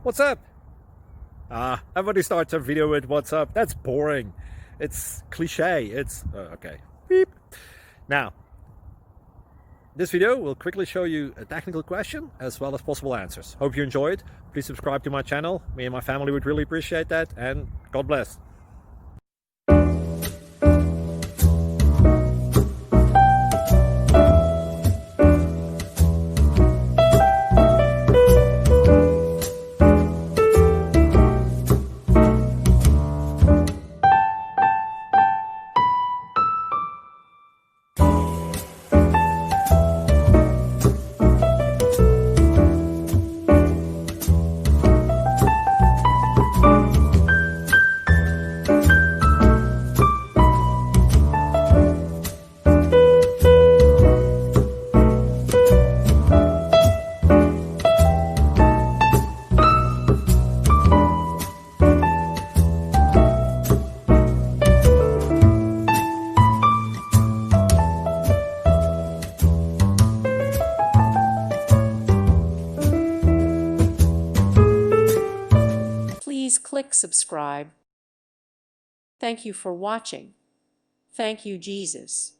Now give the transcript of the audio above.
What's up? Everybody starts a video with what's up. That's boring. It's cliche. It's okay. Beep. Now, this video will quickly show you a technical question as well as possible answers. Hope you enjoy it. Please subscribe to my channel. Me and my family would really appreciate that, and God bless. Please click subscribe. Thank you for watching. Thank you, Jesus.